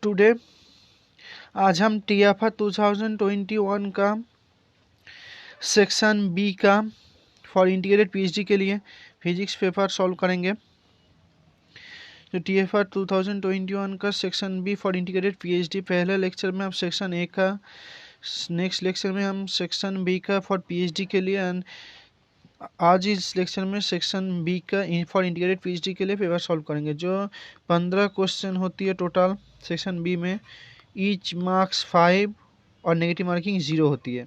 Today आज हम TFR 2021 का सेक्शन बी का फॉर इंटीग्रेटेड PhD के लिए फिजिक्स पेपर सॉल्व करेंगे। तो TFR 2021 का section B for integrated PhD पहले लेक्चर में हम सेक्शन ए का, नेक्स्ट लेक्चर में हम सेक्शन बी का फॉर PhD के लिए, एंड आज इस लेक्चर में सेक्शन बी का फॉर इंटीग्रेटेड PhD के लिए पेपर सॉल्व करेंगे। जो 15 क्वेश्चन होती है टोटल सेक्शन बी में, ईच मार्क्स 5 और नेगेटिव मार्किंग 0 होती है।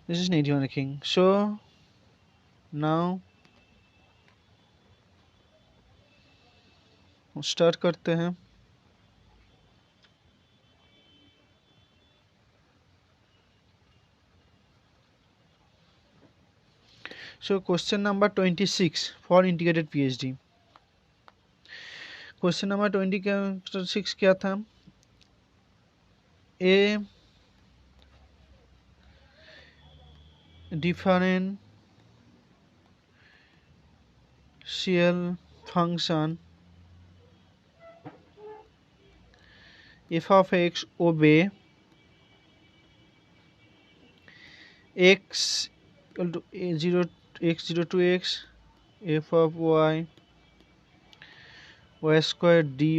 This is negative marking. So now start करते हैं। So question number 26 for integrated PhD। Question number 26 क्या था? ए differential function f of x obey x equal to 0 to x f of y y square dy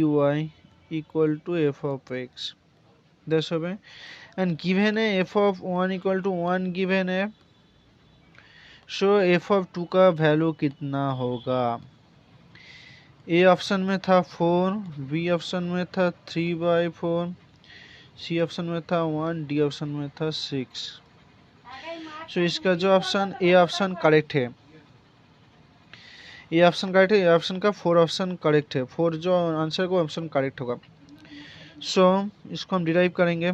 equal to f of x। दस हो गए। And given है f of 1 equal to 1 given है। सो f of 2 का value कितना होगा? ए option में था 4, बी ऑप्शन में था 3/4, सी ऑप्शन में था 1, डी ऑप्शन में था 6। सो इसका जो ऑप्शन ए ऑप्शन करेक्ट है, ए ऑप्शन करेक्ट है। ए ऑप्शन का 4 ऑप्शन करेक्ट है। 4 जो आंसर को ऑप्शन करेक्ट होगा। सो इसको हम डिराइव करेंगे।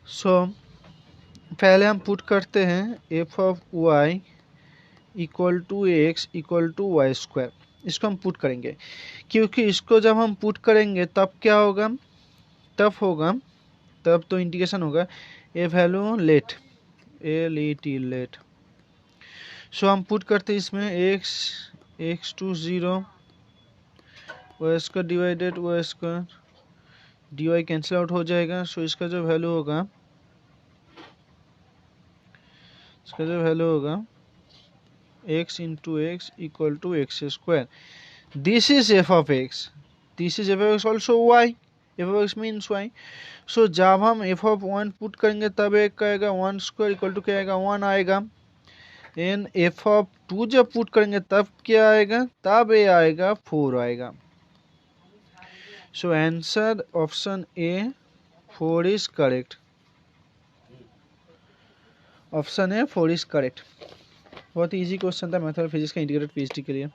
सो पहले हम पुट करते हैं f of y equal to x equal to y square. इसको हम पुट करेंगे, क्योंकि इसको जब हम पुट करेंगे तब क्या होगा, तब तो इंटीग्रेशन होगा। A value let, let. So हम पुट करते हैं इसमें x to 0, y square divided y square, d y cancel out हो जाएगा। सो इसका जो वैल्यू होगा, x into x equal to x square. This is f of x, this is f of x also y, f of x means y। So जब हम f of 1 put करेंगे तब एक का आएगा 1 स्क्वायर इक्वल टू क्या आएगा, 1 आएगा। एंड f of 2 जब पुट करेंगे तब क्या आएगा, तब ए आएगा 4 आएगा। So answer option A 4 is correct. Option A 4 is correct. बहुत इजी क्वेश्चन था मैथ और फिजिक्स का इंटीग्रेटेड PhD के लिए।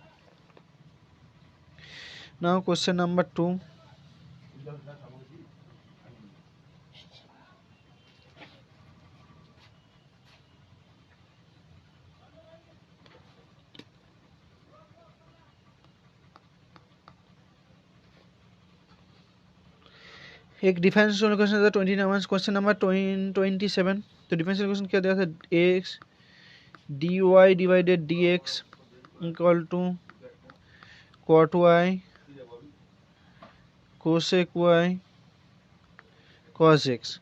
Now question number 2। एक डिफरेंशियल क्वेश्चन था 29, क्वेश्चन नंबर 27। तो डिफरेंशियल क्वेश्चन क्या दिया था? X d y divided d x equal to cot y cosec y cos x.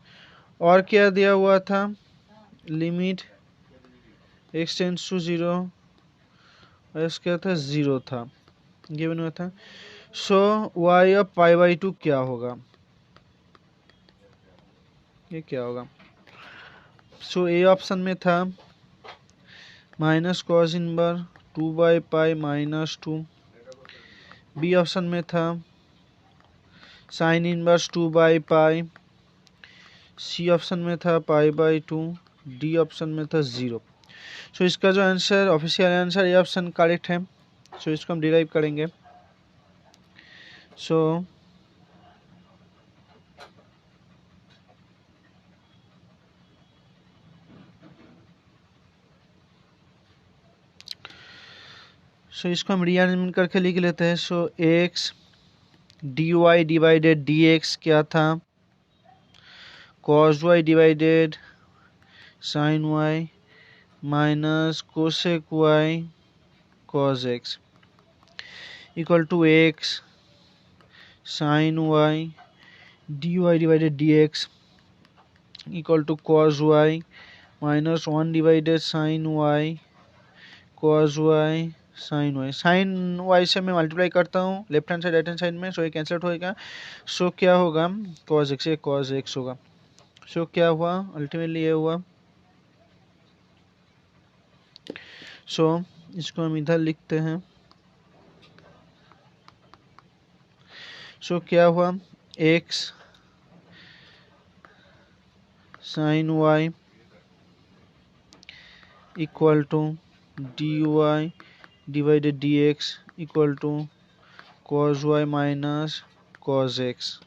और क्या दिया हुआ था? लिमिट एक्स टेंड्स टू 0 और क्या था, 0 था, गिवन हुआ था। सो वाई ऑफ π/2 क्या होगा, ये क्या होगा? सो ए ऑप्शन में था minus cos inverse 2/π minus 2, B option में था साइन इनवर्स 2/π, सी ऑप्शन में था π/2, डी ऑप्शन में था 0। सो इसका जो answer, official answer A option correct है। सो इसको हम डिराइव करेंगे। सो इसको हम रीअरेंजमेंट करके लिख लेते हैं। So x d y divided d x क्या था, cos y divided sin y minus cosec y cos x equal to x sin y dy divided dx equal to cos y minus 1 divided sin y cos y sin y sin y से मैं multiply करता हूँ left hand side right hand side में, सो ये cancel out होएगा. सो क्या होगा, cos x से cos x होगा. सो क्या हुआ, अल्टीमेटली ये हुआ. सो इसको हम इधर लिखते हैं. सो क्या हुआ, x sin y equal to dy divided dx equal to cos y minus cos x.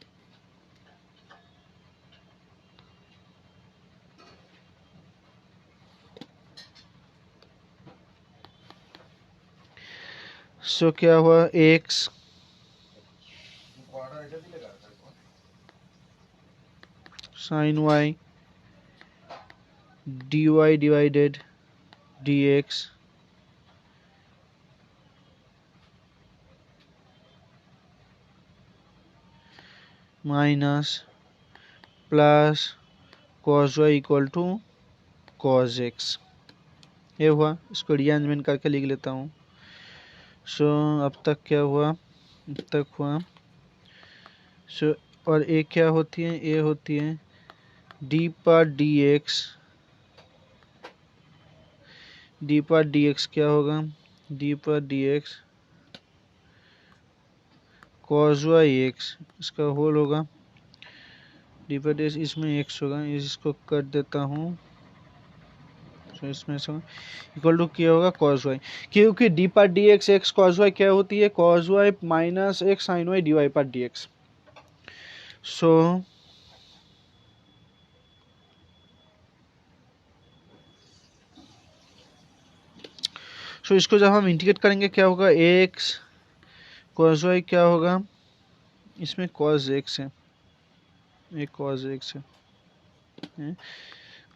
So क्या हुआ, x sin y dy divided dx minus plus cos y equal to cos x. ये हुआ. इसको रीअरेंजमेंट करके लिख लेता हूँ. सो अब तक क्या हुआ, अब तक हुआ. सो और ए क्या होती है, ए होती है डी पर डी एक्स. डी पर डी एक्स क्या होगा, डी पर D x cos y x इसका होल होगा. डी पर डी एक्स इसमें x होगा, इसको कर देता हूँ. तो इसमें से इक्वल टू क्या होगा, cos y. क्योंकि डी पर D x x cos y क्या होती है, cos y minus x sin y dy पर डी एक्स. सो इसको जब हम इंटीग्रेट करेंगे क्या होगा, x cos y क्या होगा, इसमें cos x है, एक cos x है,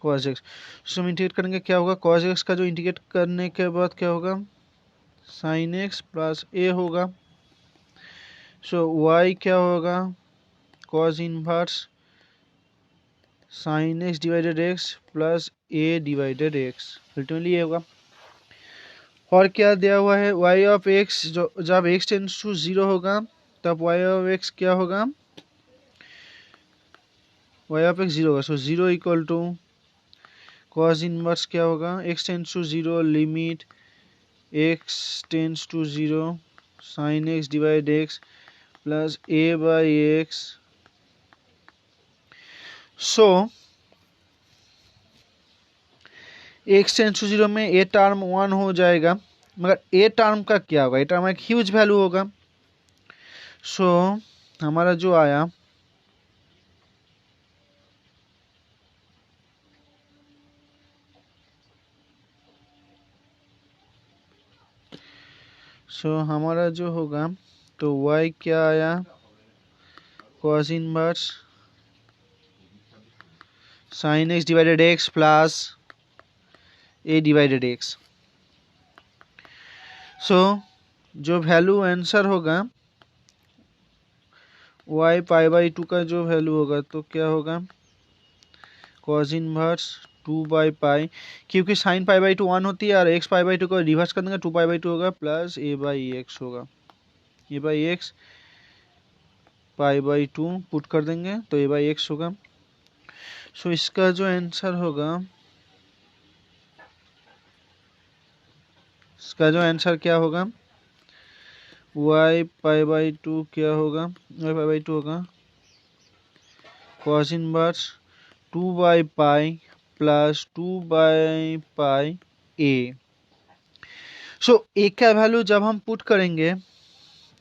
cos x. सो हम इंटीग्रेट करेंगे क्या होगा, cos x का जो इंटीग्रेट करने के बाद क्या होगा, sin x प्लस a होगा. सो y क्या होगा, cos inverse sin x divided x plus a divided x. Ultimately ये होगा. और क्या दिया हुआ है, y ऑफ x जो जब x टेंड्स टू 0 होगा तब y ऑफ x क्या होगा, y ऑफ x 0 होगा. So 0 equal to cos inverse क्या होगा, x tends to 0 limit x tends to 0 sin x divide x plus a by x. So x tends to 0 में a term 1 हो जाएगा, मगर a term का क्या होगा, a टर्म एक ह्यूज वैल्यू होगा. सो हमारा जो आया हमारा जो होगा तो y क्या आया, cos inverse sin x divided x plus a divided x. सो जो वैल्यू आंसर होगा y पाई बाई 2 का जो वैल्यू होगा तो क्या होगा, cos इनवर्स 2 बाई पाई, क्योंकि साइन पाई बाई 2 1 होती है और x पाई बाई 2 को रिवर्स कर देंगे 2 पाई बाई 2 होगा प्लस a बाई x होगा. a by x pi by 2 put कर देंगे तो a बाई एक्स होगा. सो इसका जो आंसर होगा, इसका जो आंसर क्या होगा, y पाई बाई 2 क्या होगा, y पाई बाई 2 होगा cos inverse 2 by pi plus 2 by pi a. So a का वैल्यू जब हम पुट करेंगे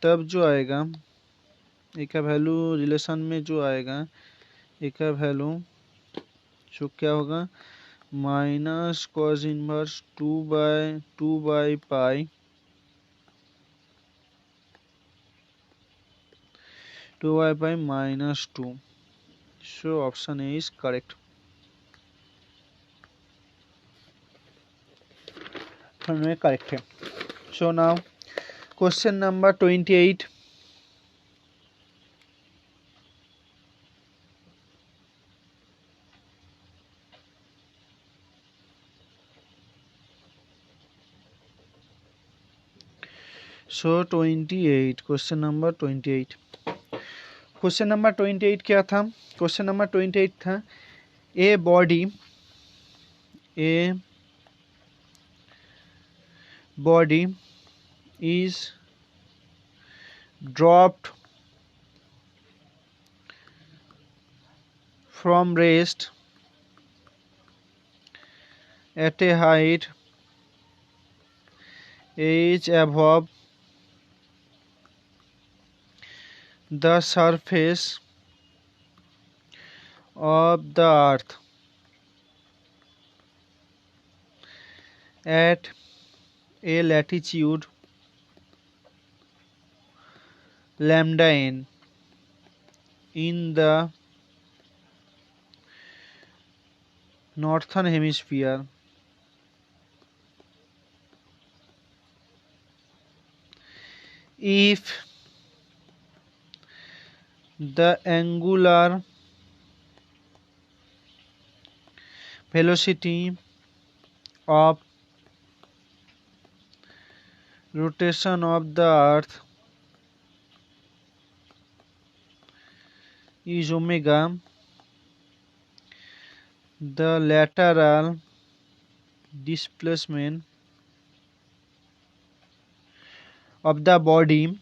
तब जो आएगा, a का वैल्यू रिलेशन में जो आएगा, a का वैल्यू सो क्या होगा, minus cos inverse 2 by pi 2 by pi minus 2. So option A is correct. में करेक्ट है। So now question number 28। सो 28 क्वेश्चन नंबर 28। क्वेश्चन नंबर 28 क्या था? क्वेश्चन नंबर 28 था a body is dropped from rest at a height h above the surface of the earth at a latitude lambda n in the northern hemisphere. If the angular velocity of rotation of the earth is omega, the lateral displacement of the body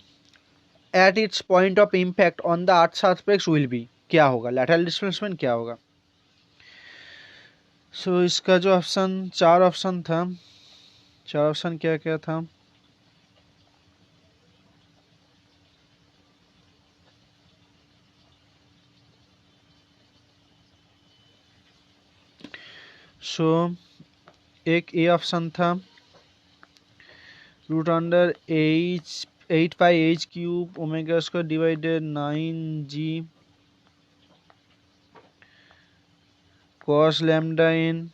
at its point of impact on the earth's surface will be, क्या होगा? lateral displacement क्या होगा? सो इसका जो option, चार option था, चार option क्या क्या था? सो एक ए ऑप्शन था root under h 8/h³ omega square divided 9g cos lambda n।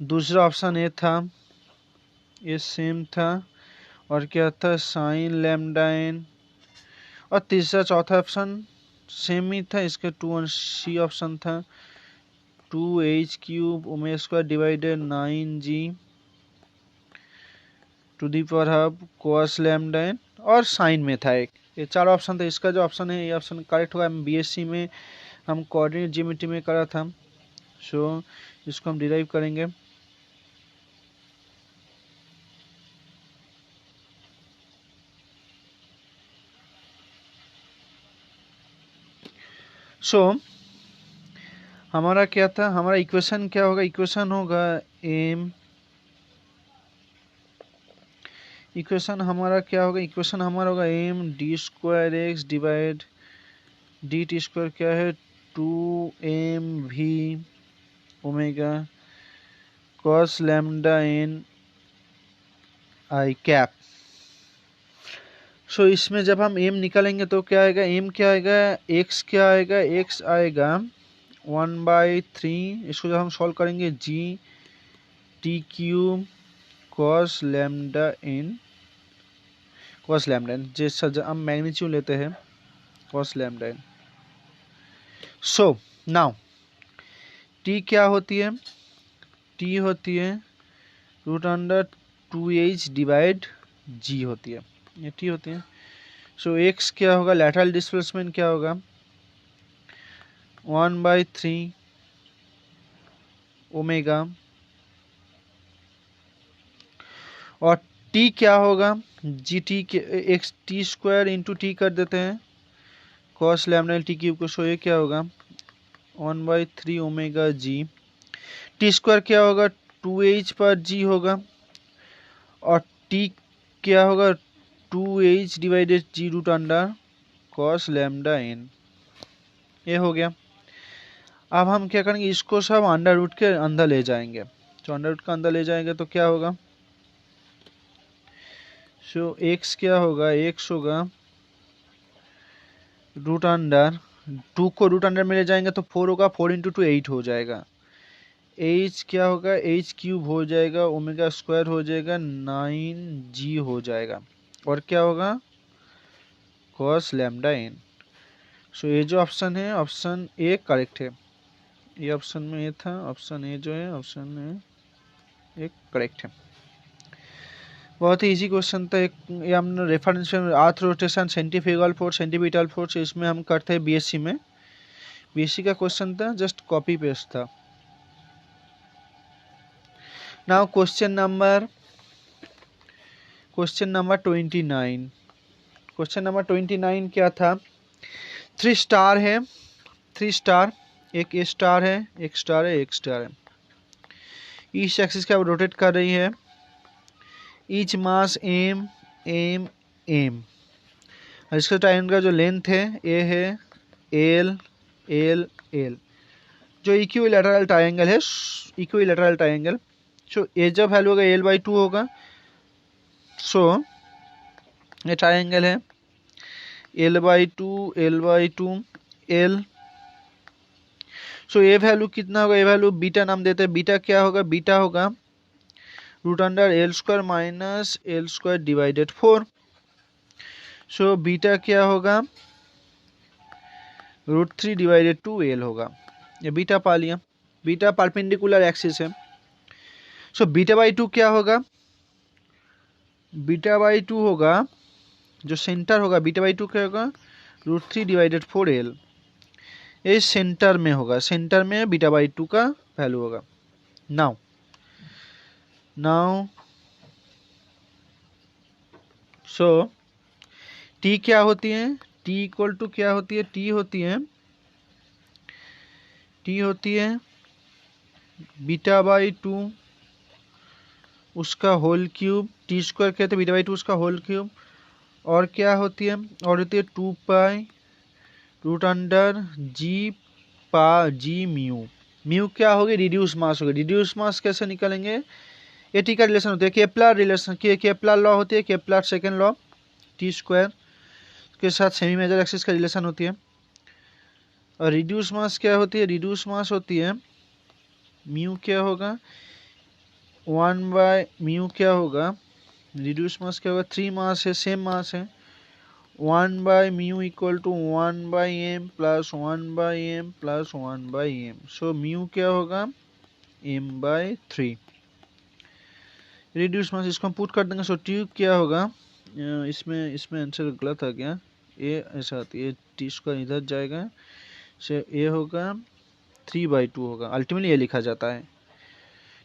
दूसरा ऑप्शन ए था, ये सेम था, और क्या था? Sine lambda n। और तीसरा चौथा ऑप्शन सेम ही था, इसका 2c ऑप्शन था 2h³ omega square divided 9g to the power half cos lambda n, और साइन में था एक। ये चार ऑप्शन था। इसका जो ऑप्शन है ये ऑप्शन करेक्ट होगा। हम बीएससी में हम कोऑर्डिनेट ज्योमेट्री में करा था, सो इसको हम डिराइव करेंगे। सो हमारा क्या था? हमारा इक्वेशन क्या होगा? इक्वेशन होगा एम, इक्वेशन हमारा क्या होगा? इक्वेशन हमारा होगा m d square x divide d t square क्या है? 2mv omega cos lambda n i cap. So इसमें जब हम m निकालेंगे तो क्या आएगा? m क्या आएगा? x क्या आएगा? x आएगा 1/3। इसको जब हम सॉल्व करेंगे g t³ cos lambda n, cos lambda n, जैसा हम मैग्नीट्यूड लेते हैं cos lambda n। So now t क्या होती है? t होती है root under 2h divide g होती है, ये t होती है। सो x क्या होगा? लैटरल डिस्प्लेसमेंट क्या होगा? 1/3 ओमेगा, और t क्या होगा? जी टी के x T square into T कर देते हैं cos लैम्डा t³ को। सो ये क्या होगा? 1/3 ओमेगा जी। टी स्क्वायर क्या होगा? 2h पर g होगा, और t क्या होगा? 2h divided g root under cos lambda n। ये हो गया। अब हम क्या करेंगे? इसको सब अंडर रूट के अंदर ले जाएंगे। तो अंडर रूट का अंदर ले जाएंगे तो क्या होगा? सो x क्या होगा? x होगा रूट अंडर 2 को रूट अंडर में ले जाएंगे तो 4 होगा, 4 इंटू 2 8 हो जाएगा। h क्या होगा, h क्यूब हो जाएगा, ओमेगा स्क्वायर हो जाएगा, 9g हो जाएगा, और क्या होगा, cos लैम्डा n। सो ये जो ऑप्शन है, ऑप्शन ए करेक्ट है। ये ऑप्शन में ये था, ऑप्शन ए जो है, ऑप्शन ए करेक्ट है। बहुत ही इजी क्वेश्चन था। एक ये हमने reference earth rotation, centrifugal force, centripetal force, इसमें हम करते हैं बीएससी में। बीएससी का क्वेश्चन था, जस्ट कॉपी पेस्ट था। Now question number 29। Question number 29 क्या था, 3 स्टार है, 3 स्टार, एक ए स्टार है, एक स्टार है, एक स्टार है। ईच एक्सिस का रोटेट कर रही है। ईच मास एम एम एम। इसका ट्रायंगल का जो लेंथ है ए है एल एल एल। जो इक्विलैटरल ट्रायंगल है, इक्विलैटरल ट्रायंगल, सो ए जब वैल्यू होगा l/2 होगा। सो ये ट्रायंगल है l/2 l/2 l। सो ए वैल्यू कितना होगा, ए वैल्यू बीटा नाम देते हैं। बीटा क्या होगा, बीटा होगा root under l² minus l² divided 4। So beta क्या होगा, √3 डिवाइडेड 2l होगा। ये बीटा पा लिया। बीटा परपेंडिकुलर एक्सिस है। सो बीटा/2 क्या होगा, बीटा/2 होगा, जो सेंटर होगा बीटा/2 क्या होगा, √3 डिवाइडेड 4l। ये सेंटर में होगा, सेंटर में बीटा/2 का वैल्यू होगा। नाउ सो टी क्या होती है, टी इक्वल टू क्या होती है, टी होती है बीटा/2 उसका होल क्यूब, टी स्क्वायर कहते हैं बीटा/2 उसका होल क्यूब, और क्या होती है, और होती है 2 pi root under G mu. Mu क्या होगी, रिड्यूस मास होगी। रिड्यूस मास कैसे निकालेंगे, ये टी का रिलेशन होती है, केपलर रिलेशन, केपलर लॉ होती है, Kepler second law, T square के साथ सेमी मेजर एक्सिस का रिलेशन होती है। और रिड्यूस मास क्या होती है, रिड्यूस मास होती है म्यू क्या होगा 1/म्यू क्या होगा, रिड्यूस मास क्या होगा, 3 मास है, सेम मास है, 1/म्यू equal to 1/m plus 1/m plus 1/m। So mu क्या होगा m/3। रिड्यूस मास इसको हम पुट कर देंगे। सो ट्यूब क्या होगा, इसमें आंसर गलत आ गया, ये ऐसा आती है, टी स्क्वायर इधर जाएगा, सो ये होगा 3/2 होगा। अल्टीमेटली ये लिखा जाता है।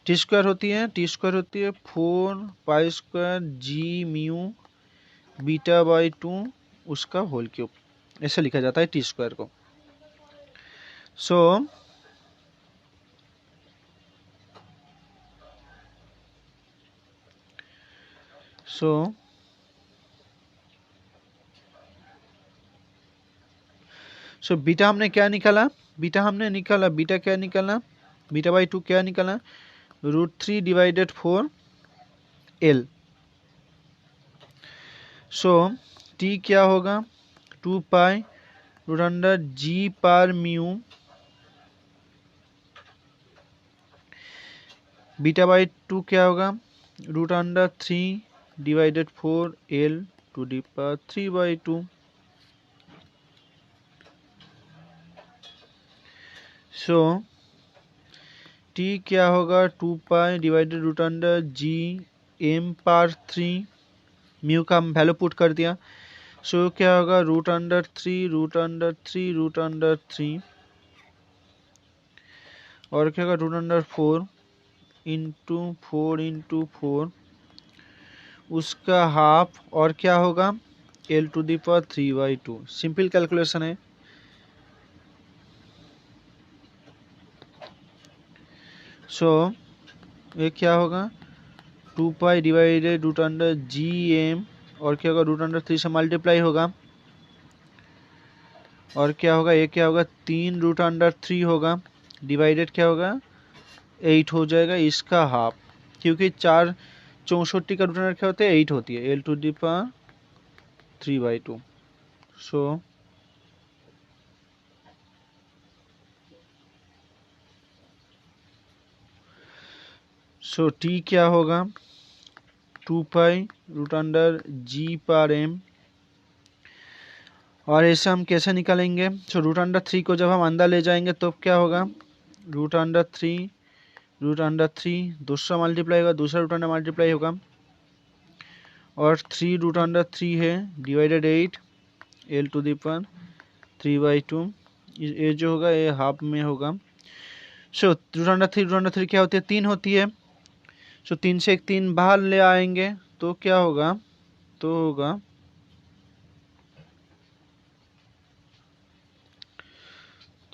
टी स्क्वायर होती है 4 पाई स्क्वायर जी म्यू बीटा/2 उसका होल क्यूब, ऐसे लिखा जाता है टी स्क्वायर को। सो बीटा हमने क्या निकाला, बीटा क्या निकाला, बीटा/2 क्या निकाला, √3 डिवाइडेड 4l। सो टी क्या होगा 2 पाई रूट अंडर जी पर म्यू बीटा/2 क्या होगा √3 divided 4l to the power 3/2। So t क्या होगा 2 पाई डिवाइडेड √जी m/3, म्यू का हम वैल्यू पुट कर दिया। सो क्या होगा √3 और क्या होगा √4 इंटू 4 उसका हाफ, और क्या होगा l to the power 3/2। Simple calculation है। सो ये क्या होगा 2 पाई डिवाइडेड जी एम, और क्या होगा √3 से मल्टीप्लाई होगा, और क्या होगा ये क्या होगा 3 √3 होगा, डिवाइडेड क्या होगा 8 हो जाएगा, इसका हाफ, क्योंकि 4 64 का √3 क्या होते हैं 8 होती है, l to the power 3/2। So so t क्या होगा 2 पाई रूट अंडर जी पर एम, और ऐसे हम कैसे निकालेंगे? सो रूट अंडर 3 को जब हम अंदर ले जाएंगे तो क्या होगा रूट अंडर 3 दूसरा मल्टीप्लाई होगा, दूसरा रूट अंडर मल्टीप्लाई होगा, और 3 रूट अंडर 3 है divided 8 l to the power 3/2, ये जो होगा ये हाफ में होगा। सो रूट अंडर 3 क्या होती है 3 होती है। सो 3 से एक 3 बाहर ले आएंगे तो क्या होगा तो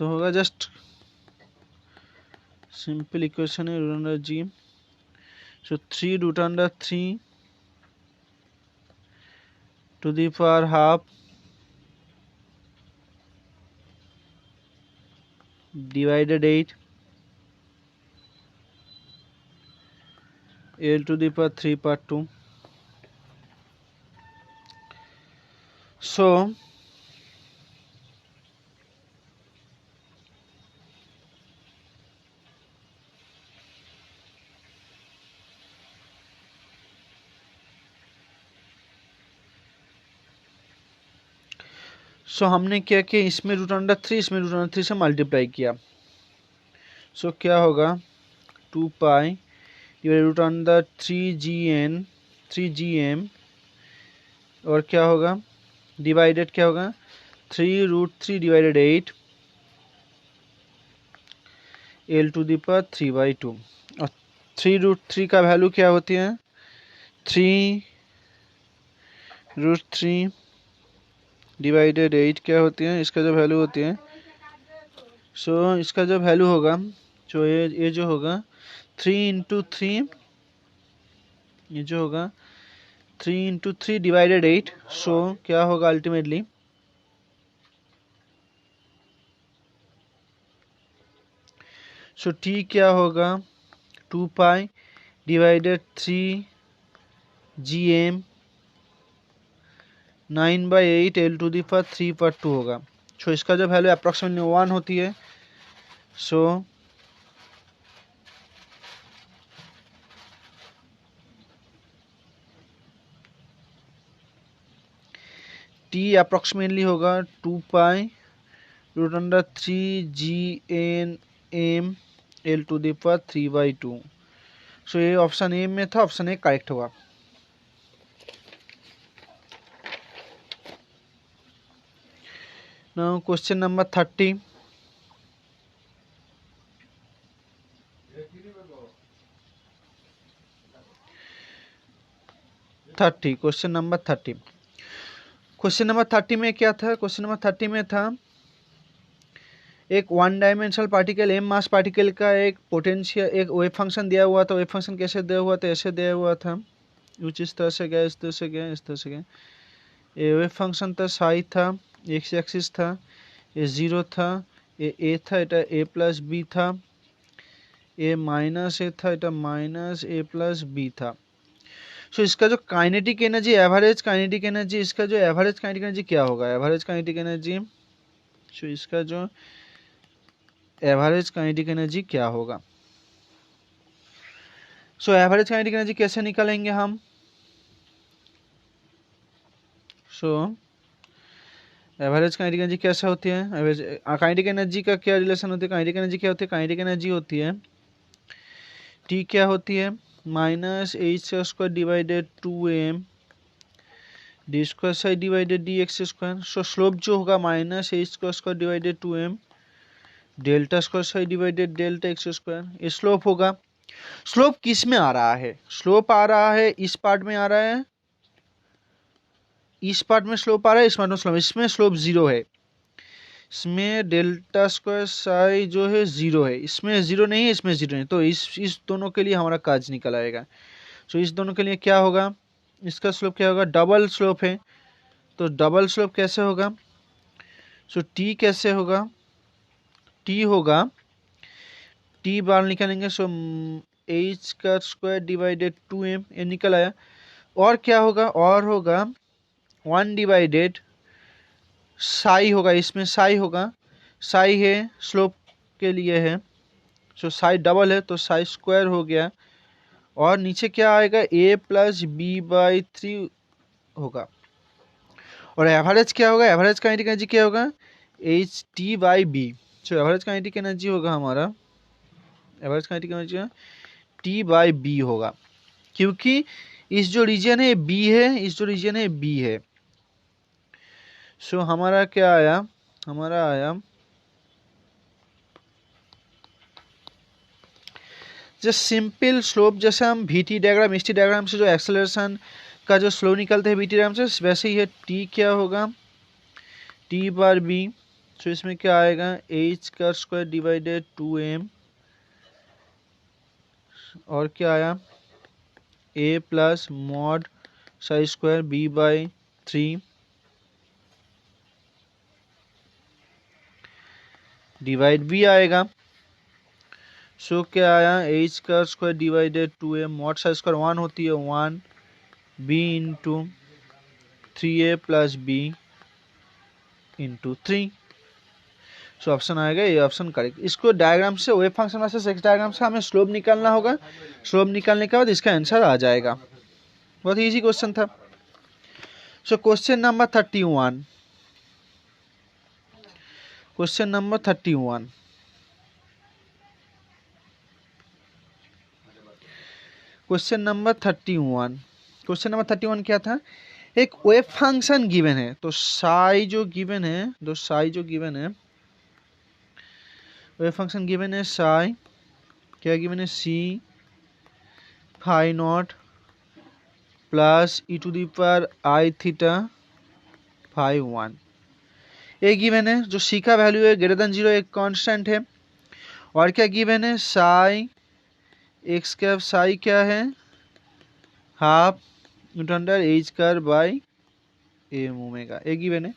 होगा जस्ट सिंपल इक्वेशन है root under g. So 3 root under 3 to the power half divided 8 l to the power 3/2। So हमने क्या किया इसमें रूट अंडर 3 इसमें रूट अंडर 3 से मल्टीप्लाई किया। सो क्या होगा 2 पाई रूट अंडर 3gm, और क्या होगा डिवाइडेड क्या होगा 3√3 divided 8 l to the power 3/2। और 3√3 का वैल्यू क्या होती है 3√3 डिवाइडेड 8 क्या होती है इसका जो वैल्यू होती है। सो इसका जो वैल्यू होगा जो ये जो होगा 3 × 3, ये जो होगा 3 × 3 डिवाइडेड 8। सो क्या होगा अल्टीमेटली सो टी क्या होगा 2 pi divided 3gm 9/8 l to the power 3/2 होगा। सो इसका जो वैल्यू अप्रोक्सीमेटली 1 होती है। सो टी अप्रोक्सीमेटली होगा 2 pi root under 3gm l to the power 3/2। So ये ऑप्शन ए में था, ऑप्शन ए करेक्ट होगा। Now question number 30। Question number 30 में क्या था? क्वेश्चन नंबर 30 में था एक one dimensional particle m mass particle का एक पोटेंशियल एक वेव फंक्शन दिया हुआ था। वेव फंक्शन कैसे दिया हुआ था? ऐसे दिया हुआ था, कुछ इस तरह से गया, इस तरह से गया, इस तरह से गया। ये वेव फंक्शन था, साई था, एक्स एक्सिस था, ये 0 था, ये ए था, এটা ए प्लस बी था, ये माइनस ए था, এটা माइनस ए प्लस बी था। सो इसका जो kinetic energy average kinetic energy इसका जो एवरेज काइनेटिक एनर्जी क्या होगा? एवरेज काइनेटिक एनर्जी सो इसका जो एवरेज काइनेटिक एनर्जी क्या होगा? सो एवरेज काइनेटिक एनर्जी कैसे निकालेंगे हम? सो एवरेज काइनेटिक एनर्जी कैसे होती है? एवरेज काइनेटिक एनर्जी का क्या रिलेशन होती है? काइनेटिक एनर्जी क्या होती है? काइनेटिक एनर्जी होती है टी क्या होती है -h² divided 2m D square side divided d x square. सो स्लोप जो होगा -h² divided 2m delta square side divided delta x square, ये स्लोप होगा। स्लोप किस में आ रहा है? स्लोप आ रहा है इस पार्ट में आ रहा है, इस पार्ट में स्लोप आ रहा है, इस पार्ट में स्लोप, इसमें स्लोप 0 है, इसमें डेल्टा स्क्वायर साई जो है 0 है, इसमें 0 नहीं है, इसमें 0 नहीं। तो इस दोनों के लिए हमारा काज निकल आएगा। सो इस दोनों के लिए क्या होगा? इसका स्लोप क्या होगा? डबल स्लोप है, तो डबल स्लोप कैसे होगा? सो टी कैसे होगा? टी होगा टी बार निकालेंगे, सो h² डिवाइडेड 2m ये निकल आया। और क्या होगा? और होगा 1 डिवाइडेड साई होगा, इसमें साई होगा, साई है स्लोप के लिए है, सो साई डबल है तो साई स्क्वायर हो गया और नीचे क्या आएगा, a प्लस बी बाई 3 होगा। और एवरेज क्या होगा, एवरेज काइनेटिक एनर्जी क्या होगा, h t by b. So average kinetic energy होगा हमारा, average kinetic energy t by b होगा, क्योंकि इस जो रीजन है बी है, इस जो रीजन है बी है। सो हमारा क्या आया, हमारा आया जस्ट सिंपल स्लोप, जैसे हम VT diagram S T diagram से जो एक्सेलरेशन का जो स्लो निकलते हैं वीटी डायग्राम से, वैसे ही है टी क्या होगा, टी बार बी। सो इसमें क्या आएगा, एच का स्क्वायर डिवाइडेड 2m, और क्या आया, A plus mod psi square B by 3 divide B आएगा। सो क्या आया, एच का square divided 2m, mod psi square 1 होती है 1 B into 3a plus B into 3। So option आएगा ये ऑप्शन करेक्ट। इसको डायग्राम से, wave function versus x diagram से हमें स्लोप निकालना होगा। स्लोप निकालने के बाद इसका आंसर आ जाएगा। बहुत इजी क्वेश्चन था। So question number 31, question number 31, question number 31, question number 31 क्या था, एक वेव फंक्शन गिवन है, तो साई जो गिवन है, तो साई जो गिवन है, वेव फंक्शन गिवन है साई, क्या गिवन है, C phi naught plus e to the power i theta phi 1, ये गिवन है। जो सी का वैल्यू है ग्रेटर देन 0 एक कांस्टेंट है। और क्या गिवन है, साई एक्स कैप, साई क्या है, half newton under h square by m omega, ये गिवन है।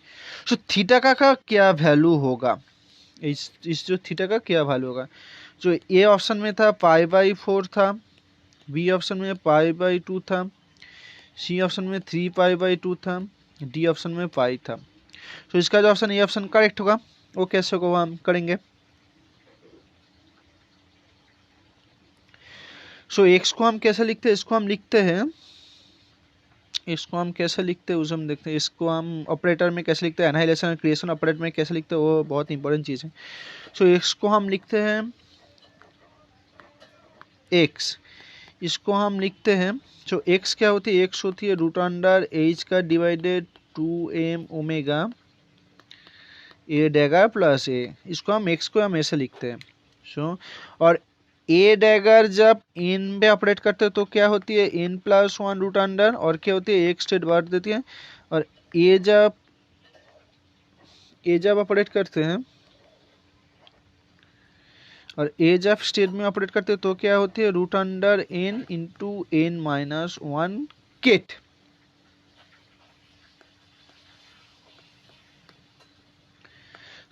सो थीटा का क्या वैल्यू होगा, इस जो थीटा का क्या वैल्यू होगा। जो ए ऑप्शन में था पाई बाई 4 था, बी ऑप्शन में पाई बाई 2 था, सी ऑप्शन में 3 पाई बाई 2 था, डी ऑप्शन में पाई था। तो इसका जो ऑप्शन ए ऑप्शन करेक्ट होगा। वो कैसे होगा वो हम करेंगे। सो एक्स को हम कैसे लिखते हैं, इसको हम लिखते हैं, इसको हम कैसे लिखते हैं उसे हम देखते हैं। इसको हम ऑपरेटर में कैसे लिखते हैं, एनाहिलेशन और क्रिएशन ऑपरेटर में कैसे लिखते हैं, वो बहुत इंपॉर्टेंट चीज़ है। सो एक्स को हम लिखते हैं एक्स, इसको हम लिखते हैं, जो एक्स क्या होती है, एक्स होती है रूट अंडर एच का divided 2m omega a dagger plus a. इसको हम एक्स को हम ऐसे लिखते हैं। सो और ए डैगर जब इन पे ऑपरेट करते हैं तो क्या होती है, n प्लस 1 रूट अंडर, और क्या होती है, एक स्टेट बढ़ देती है। और ए जब ऑपरेट करते हैं, और ए जब स्टेट में ऑपरेट करते हैं तो क्या होती है, root under n into n minus 1 ket.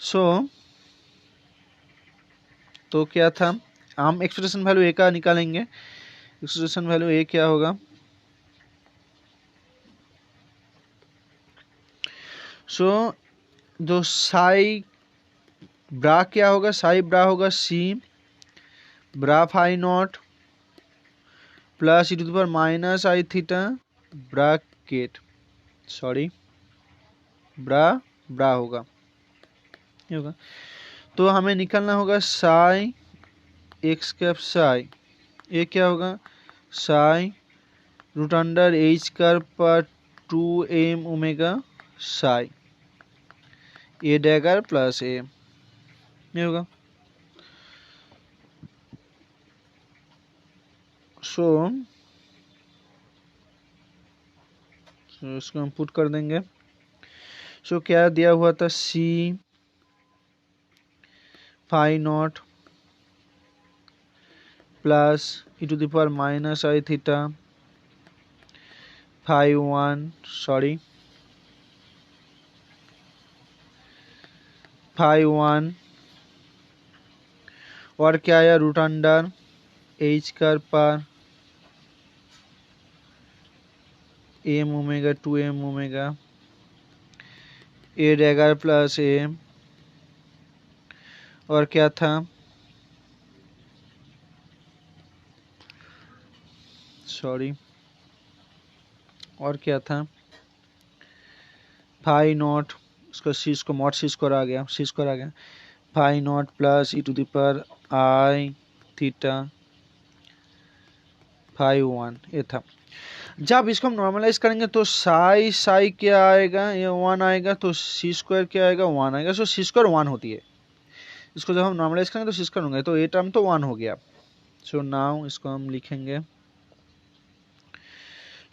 So तो क्या था, हम एक्सप्रेशन वैल्यू ए का निकालेंगे। एक्सप्रेशन वैल्यू ए क्या होगा, सो जो साई ब्रा क्या होगा, साई ब्रा होगा C bra phi naught plus e to the power minus i theta bra ket, sorry bra bra होगा, ये होगा। तो हमें निकालना होगा साई एक्स कैप साई, ये क्या होगा, साई रूट अंडर एच कर पर 2m ओमेगा साई ए डैगर प्लस ए, ये होगा। सो इसको हम पुट कर देंगे। सो क्या दिया हुआ था, C phi naught plus e to the power minus i theta phi 1, sorry phi 1, और क्या आया, रूट अंडर एच कर पर M omega 2m omega a dagger plus a, और क्या था, सॉरी, और क्या था, फाई नॉट, इसको सी इसको मॉड सी स्क्वायर आ गया, सी स्क्वायर आ गया, phi naught plus e to the power i theta phi 1, ये था। जब इसको हम नॉर्मलाइज करेंगे तो साई साई क्या आएगा, ये 1 आएगा, तो सी स्क्वायर क्या आएगा, 1 आएगा। सो सी स्क्वायर 1 होती है, इसको जब हम नॉर्मलाइज करेंगे तो सी स्क्वायर होंगे, तो ये टर्म तो 1 हो गया। सो नाउ इसको हम लिखेंगे,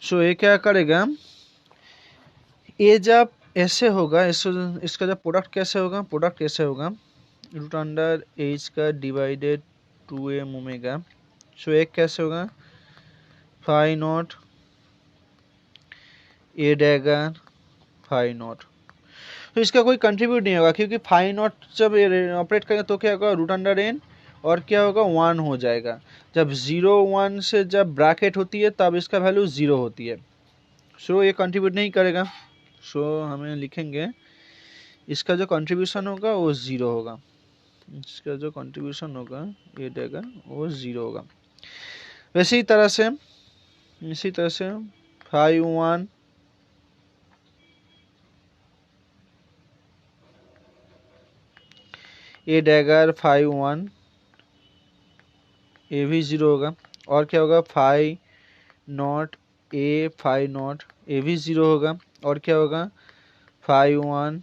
सो ये क्या करेगा, ये जब ऐसे होगा, इसका जब प्रोडक्ट कैसे होगा, प्रोडक्ट कैसे होगा, रूट अंडर एच का डिवाइडेड 2m ओमेगा। सो एक कैसे होगा, phi naught a dagger phi naught. तो इसका कोई कंट्रीब्यूट नहीं होगा, क्योंकि फाई नॉट जब ऑपरेट करेंगे तो क्या होगा, रूट अंडर एन, और क्या होगा, 1 हो जाएगा। जब 0 1 से जब ब्रैकेट होती है तब इसका वैल्यू 0 होती है। सो ये कंट्रीब्यूट नहीं करेगा। सो हमें लिखेंगे इसका जो कंट्रीब्यूशन होगा वो 0 होगा, इसका जो कंट्रीब्यूशन होगा ये देगा वो 0 होगा। वैसे ही तरह से इसी तरह से phi 1 a dagger phi 1 a भी 0 होगा, और क्या होगा, phi naught a phi naught a भी 0 होगा, और क्या होगा, फाई 1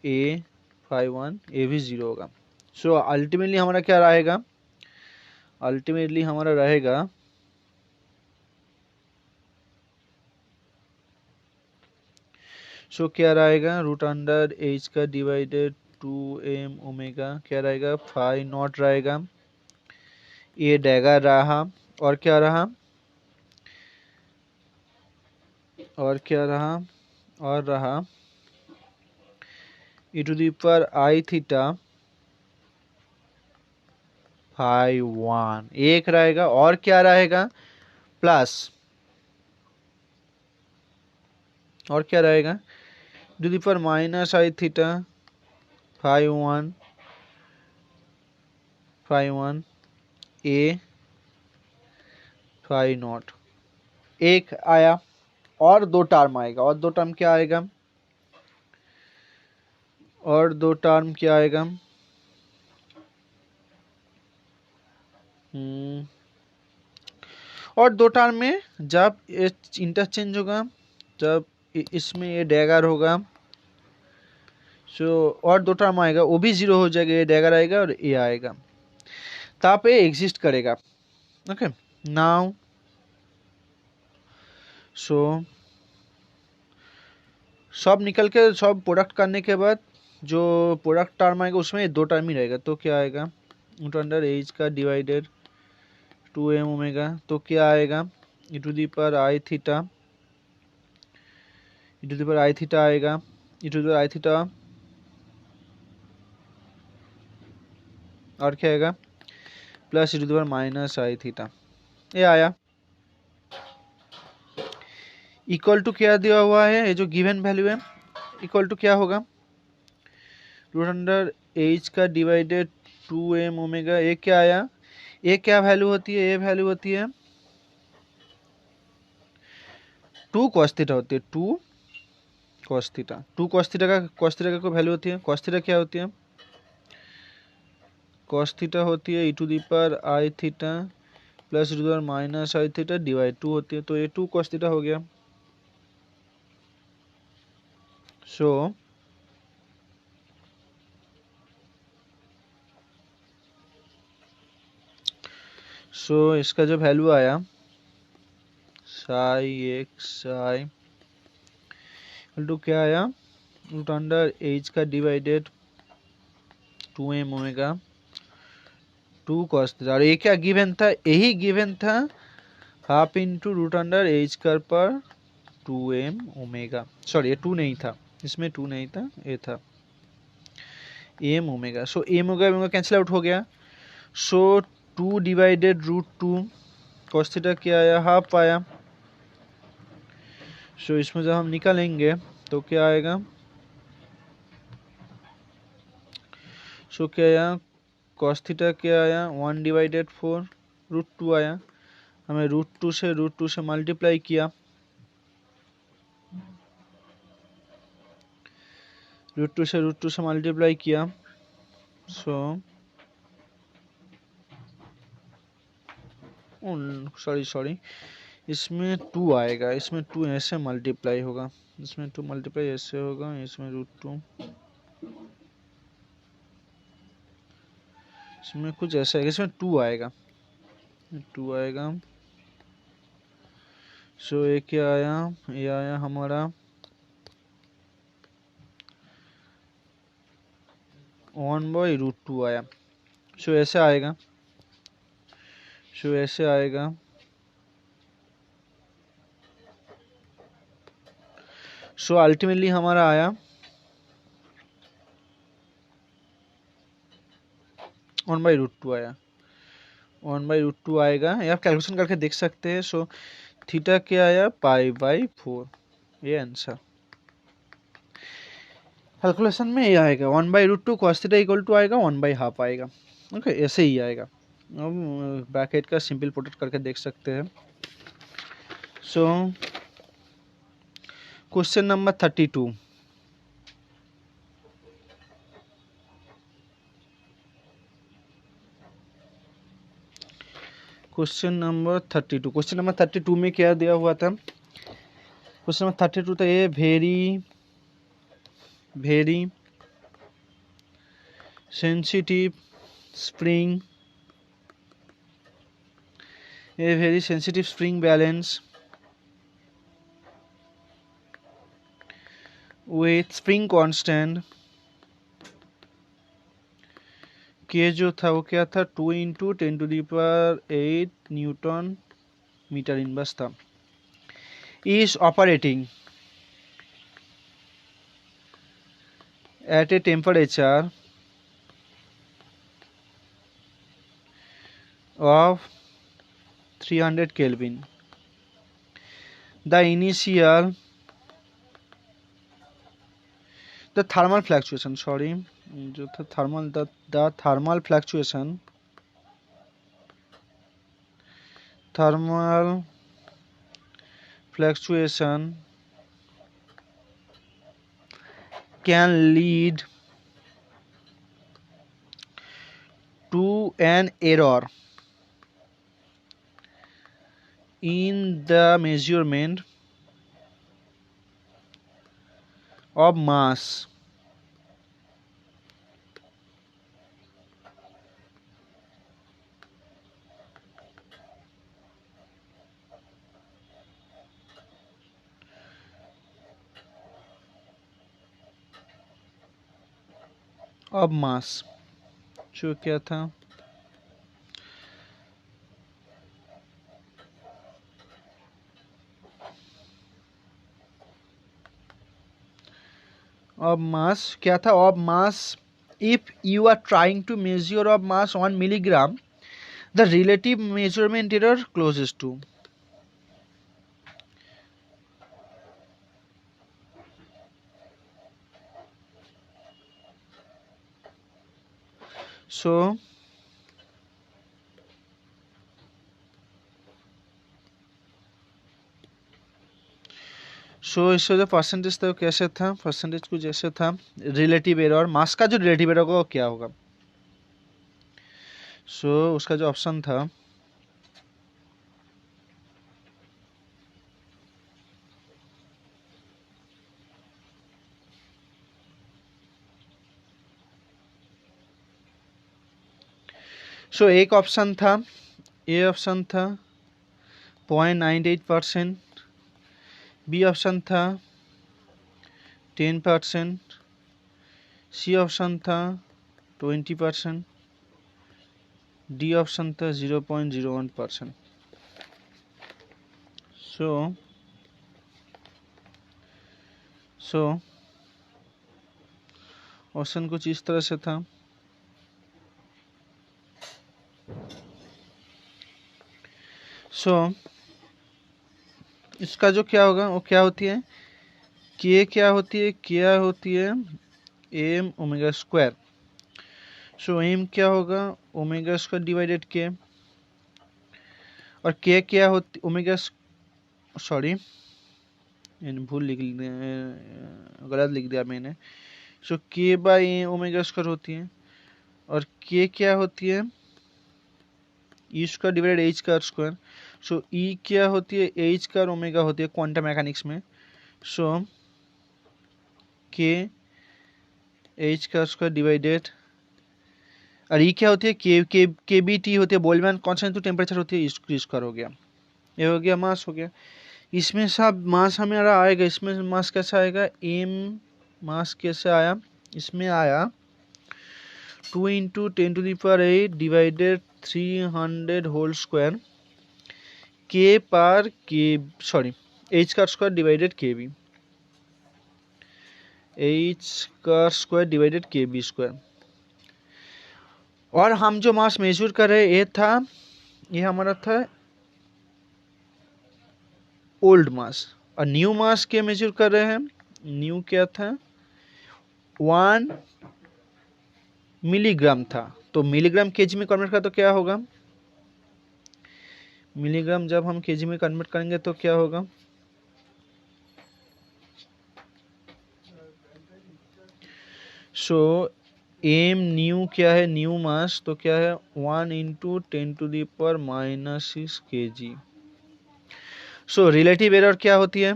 ए फाई 1 ए भी 0 होगा। सो अल्टीमेटली हमारा क्या रहेगा, अल्टीमेटली हमारा रहेगा सो क्या रहेगा, रूट अंडर एच का डिवाइडेड 2m ओमेगा, क्या रहेगा, फाई नॉट रहेगा, ये डैगर रहा, और क्या रहा, और क्या रहा, और रहा e to the power i theta phi 1 एक रहेगा, और क्या रहेगा, प्लस, और क्या रहेगा, to the power minus i theta phi 1 a phi naught एक आया, और 2 टर्म आएगा, और 2 टर्म क्या आएगा, और 2 टर्म क्या आएगा, और 2 टर्म में जब ये इंटरचेंज होगा, जब इसमें ये डैगर होगा, सो और 2 टर्म आएगा, वो भी 0 हो जाएगा, ये डैगर आएगा और ये आएगा, तब ये एग्जिस्ट करेगा। ओके, नाउ सो सब निकल के सब प्रोडक्ट करने के बाद जो प्रोडक्ट टर्म आएगा उसमें 2 टर्म ही रहेगा, तो क्या आएगा, रूट अंडर एच का डिवाइडेड 2m ओमेगा, तो क्या आएगा, e to the power i theta, e to the power i theta आएगा, e to the power i theta, और क्या आएगा, plus e to the power minus i theta, ये आया। इक्वल टू क्या दिया हुआ है, ये जो गिवन वैल्यू है, इक्वल टू क्या होगा, रूट अंडर एच का डिवाइडेड 2m ओमेगा, ये क्या आया, ये क्या वैल्यू होती है, ये वैल्यू होती है 2 cos थीटा होती है, 2 cos थीटा, 2 cos थीटा का कोई वैल्यू होती है, cos थीटा क्या होती है, cos थीटा होती है e to the power i theta plus e to the power minus i theta divide 2 होती है, तो ये 2 cos थीटा हो गया। सो इसका जो वैल्यू आया साई एक्स साई टू क्या आया, रूट अंडर एच का divided 2m omega 2 cos theta, और ये क्या गिवन था, यही गिवन था, half into root under h कर पर 2m ओमेगा, सॉरी ये 2 नहीं था, इसमें 2 नहीं था, ये था m ओमेगा। सो m ओमेगा कैंसिल आउट हो गया, सो 2 डिवाइडेड रूट 2 cos थीटा क्या आया, हाफ आया। सो इसमें जब हम निकालेंगे तो क्या आएगा, सो क्या आया, cos थीटा क्या आया 1 डिवाइडेड 4 रूट 2 आया, हमें रूट टू से मल्टीप्लाई किया, रूट टू से मल्टीप्लाई किया, सो सॉरी इसमें 2 आएगा, इसमें 2 ऐसे मल्टीप्लाई होगा, इसमें 2 मल्टीप्लाई ऐसे होगा, इसमें रूट 2, इसमें कुछ ऐसा है, इसमें 2 आएगा, 2 आएगा। सो ये क्या आया, ये आया हमारा 1/√2 आया। सो ऐसे आएगा, सो ऐसे आएगा। सो अल्टीमेटली हमारा आया 1/√2 आया, 1/√2 आएगा, या आप कैलकुलेशन करके देख सकते हैं। सो थीटा क्या आया, π/4, ये आंसर कैलकुलेशन में ये आएगा। 1/√2 cos थीटा इक्वल टू आएगा 1/2 आएगा। ओके, ऐसे ही आएगा। अब ब्रैकेट का सिंपल प्रोटेक्ट करके देख सकते हैं। So question number 32, question number 32 में क्या दिया हुआ था, क्वेश्चन नंबर 32 था ये very sensitive spring, a very sensitive spring balance with spring constant K जो था वो क्या था, 2 × 10⁸ न्यूटन मीटर इनवर्स था, is operating at a temperature of 300 Kelvin. The thermal fluctuation, the thermal fluctuation can lead to an error in the measurement of mass जो क्या था, of mass क्या था, of mass if you are trying to measure of mass 1 milligram, the relative measurement error closest to. So इसका जो percentage था वो कैसे था, परसेंटेज कुछ ऐसे था, रिलेटिव एरर, मास का जो रिलेटिव एरर होगा वो क्या होगा। उसका जो ऑप्शन था एक ऑप्शन था, ए ऑप्शन था 0.98%, बी ऑप्शन था 10%, सी ऑप्शन था 20%, डी ऑप्शन था 0.01%। ऑप्शन कुछ इस तरह से था। इसका जो क्या होगा वो क्या होती है, के क्या होती है एम ओमेगा स्क्वायर। एम क्या होगा, ओमेगा स्क्वायर डिवाइडेड के, और के क्या होती ओमेगा, सॉरी भूल लिख दिया, गलत लिख दिया मैंने। सो के बाई ए ओमेगा स्क्वायर होती है, और के क्या होती है, ई स्क्वायर डिवाइडेड एच का स्क्वायर। सो ई क्या होती है, एच का ओमेगा होती है क्वांटम मैकेनिक्स में। सो के एच का स्क्वायर डिवाइडेड, और ई क्या होती है, के बी टी होती है, बोल्ट्जमान कांस्टेंट टू टेम्परेचर होती है, ई स्क्वायर हो गया। ये हो गया मास हो गया। इसमें सब मास हमारा आएगा, इसमें मास कैसा आएगा, एम मास कैसे आया, इसमें आया 2 इंटू 10⁸ डिवाइडेड 300 होल स्क्वायर के पर के, सॉरी एच का स्क्वायर डिवाइडेड के बी, एच का स्क्वायर डिवाइडेड के बी स्क्वायर। और हम जो मास मेजर कर रहे ये था, ये हमारा था ओल्ड मास, और न्यू मास क्या मेजर कर रहे हैं, न्यू क्या था 1 मिलीग्राम था। तो मिलीग्राम केजी में कन्वर्ट करा तो क्या होगा, मिलीग्राम जब हम केजी में कन्वर्ट करेंगे तो क्या होगा, सो एम न्यू क्या है, न्यू मास तो क्या है 1 into 10⁻⁻6 kg। So relative error क्या होती है,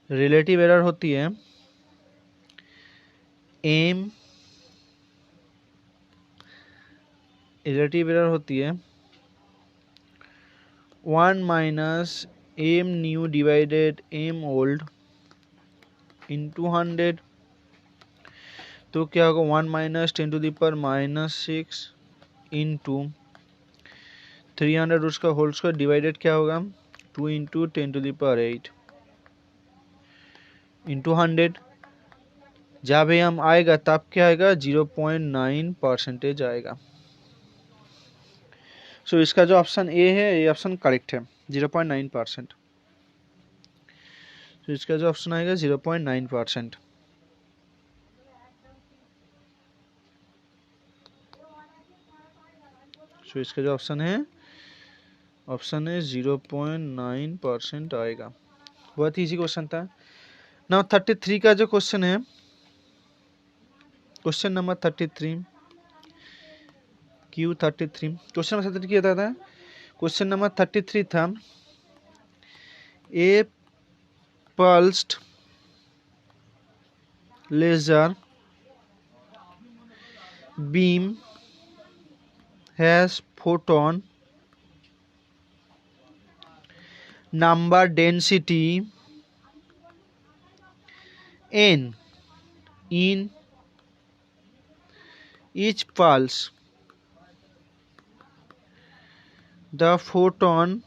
रिलेटिव एरर होती है एम, रिलेटिव एरर होती है 1 minus m new divided m old into 100। तो क्या होगा 1 माइनस 10⁻⁻6 इंटू 300 उसका होल स्क्वायर डिवाइडेड क्या होगा 2 इंटू 10⁸ इंटू 100। जब हम आएगा तब क्या आएगा 0.9% आएगा। सो इसका जो ऑप्शन ए है ये ऑप्शन करेक्ट है 0.9%। तो इसका जो ऑप्शन आएगा 0.9%। सो इसका जो ऑप्शन है 0.9% आएगा। बहुत इजी क्वेश्चन था। नाउ 33 का जो क्वेश्चन है, question number 33 Q33, question number 33 क्या था, क्वेश्चन नंबर 33 था ए pulsed laser beam has photon number density n in each pulse. The photon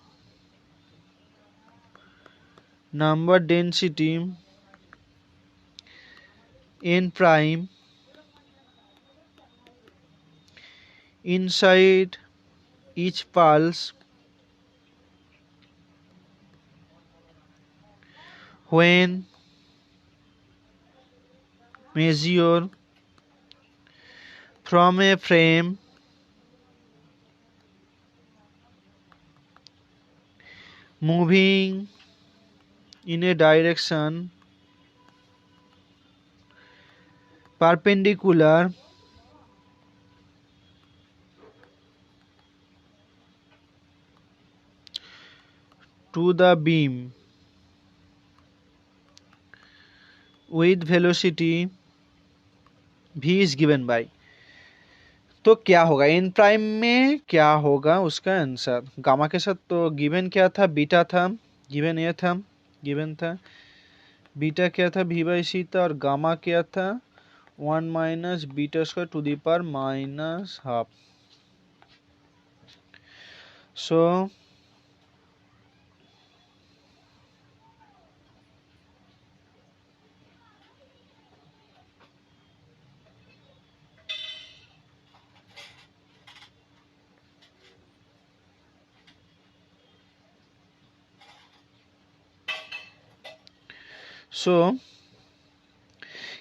number density n prime inside each pulse when measured from a frame moving in a direction perpendicular to the beam with velocity v is given by। तो क्या होगा इन prime में, क्या होगा उसका answer gamma के साथ। तो गिवन क्या था, बीटा था, गिवन ये था, गिवन था बीटा क्या था v/c था, और गामा क्या था 1 minus beta square to the power minus half. So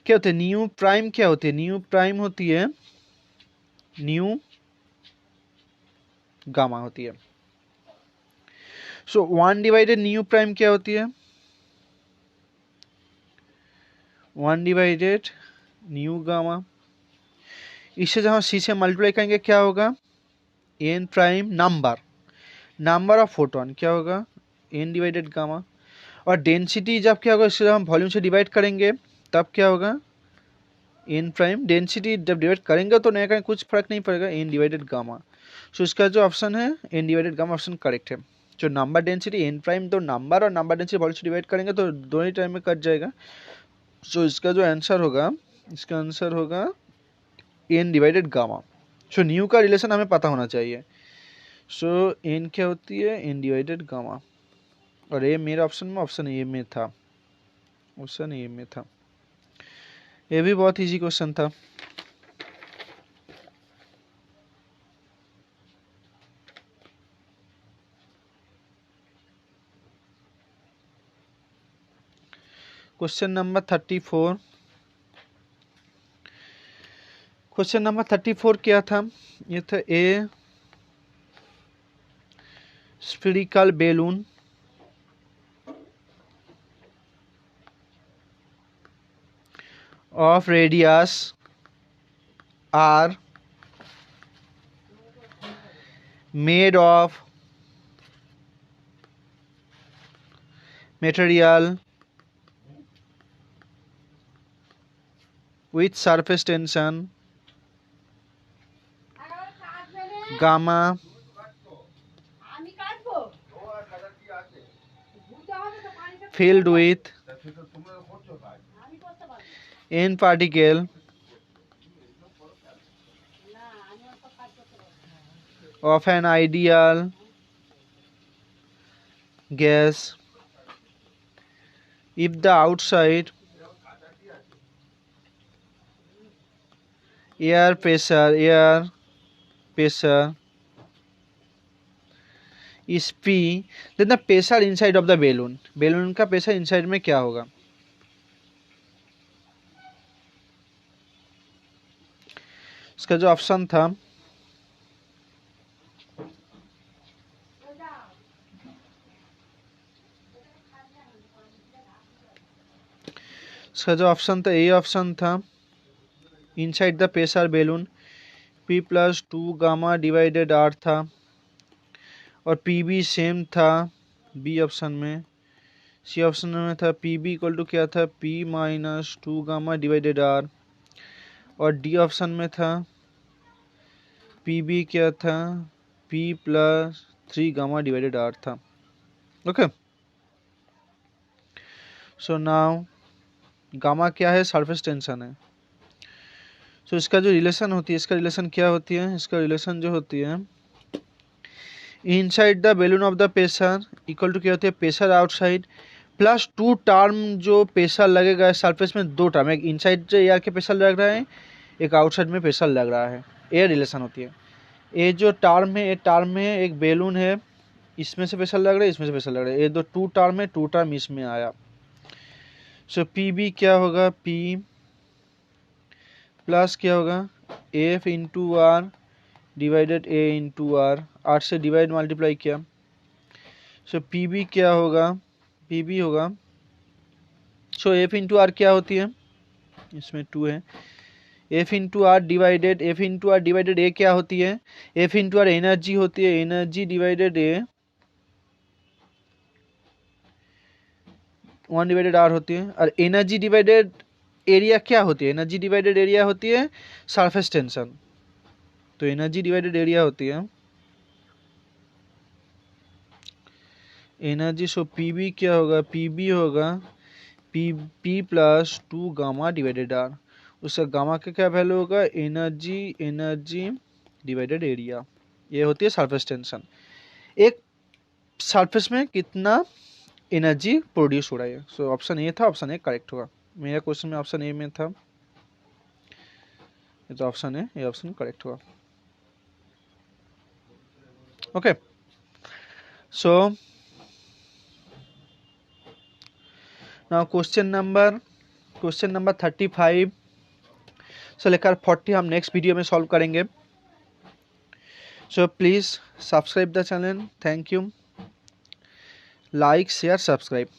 क्या होते हैं न्यू प्राइम, क्या होती है न्यू प्राइम होती है न्यू गामा होती है। सो 1 डिवाइडेड न्यू प्राइम क्या होती है? 1 डिवाइडेड न्यू गामा। इससे जब हम सी से मल्टीप्लाई करेंगे क्या होगा? N prime number of photon क्या होगा? N divided gamma. और डेंसिटी जब क्या होगा, इससे जब हम वॉल्यूम से डिवाइड करेंगे तब क्या होगा? N prime. डेंसिटी जब डिवाइड करेंगे तो नया करेंगे कुछ फर्क नहीं पड़ेगा, एन डिवाइडेड गामा। सो इसका जो ऑप्शन है n divided gamma option correct है। जो नंबर डेंसिटी एन प्राइम तो नंबर और नंबर डेंसिटी वॉल्यूम से डिवाइड करेंगे तो दोनों ही टाइम में कट जाएगा। सो इसका जो आंसर होगा, इसका आंसर होगा n divided gamma. So new का रिलेशन हमें पता होना चाहिए। सो एन क्या होती है? N divided gamma. और ये मेरे ऑप्शन में ऑप्शन ए में था, ऑप्शन ए में था। ये भी बहुत इजी क्वेश्चन था। Question number 34। क्वेश्चन नंबर 34 क्या था? ये था ए spherical balloon of radius r made of material with surface tension gamma filled with n particle of an ideal gas if the outside air pressure is P, then the pressure inside of the balloon का pressure inside में क्या होगा? इसका जो option था, इसका जो option था, ए ऑप्शन था, inside the pressure balloon P plus 2 gamma divided R था। और पी बी सेम था बी ऑप्शन में। सी ऑप्शन में था पी बी इक्वल टू क्या था? P minus 2 gamma divided R. और डी ऑप्शन में था पी बी क्या था? P plus 3 gamma divided R था। ओके, सो नाउ गामा क्या है? सरफेस टेंशन है। सो इसका जो रिलेशन होती है, इसका रिलेशन क्या होती है? इसका रिलेशन जो होती है, inside the balloon of the pressure equal to क्या होती है? प्रेशर आउटसाइड प्लस 2 टर्म जो प्रेशर लगेगा सरफेस में, 2 टर्म, एक इनसाइड जो एयर के प्रेशर लग रहा है, एक आउटसाइड में प्रेशर लग रहा है। ये रिलेशन होती है। ये जो टर्म है, ये टर्म में एक बैलून है, इसमें से प्रेशर लग रहा है, इसमें से प्रेशर लग रहा है। ये दो 2 टर्म है, 2 टर्म इसमें आया। सो पी बी क्या होगा? पी प्लस क्या होगा? F into R divided A into R, 8 से डिवाइड मल्टीप्लाई किया। सो पी बी क्या होगा? पी बी होगा, सो एफ इंटू आर क्या होती है? इसमें 2 है। F into R divided A क्या होती है? एफ इंटू आर एनर्जी होती है, energy divided A 1 divided R होती है। और एनर्जी डिवाइडेड एरिया क्या होती है? एनर्जी डिवाइडेड एरिया होती है सरफेस टेंशन। तो एनर्जी डिवाइडेड एरिया होती है एनर्जी। सो पी बी क्या होगा? पी बी होगा P plus 2 gamma divided R. उसका गामा का क्या वैल्यू होगा? Energy divided area. ये होती है सरफेस टेंशन। एक सरफेस में कितना एनर्जी प्रोड्यूस हो रहा है। सो ऑप्शन ए था, ऑप्शन ए करेक्ट होगा। मेरा क्वेश्चन में ऑप्शन ए में था, ये तो ऑप्शन है, ये ऑप्शन करेक्ट हुआ। Okay, so now question number 35 से लेकर 40 हम नेक्स्ट वीडियो में सॉल्व करेंगे। So please subscribe the channel. Thank you. Like, share, subscribe.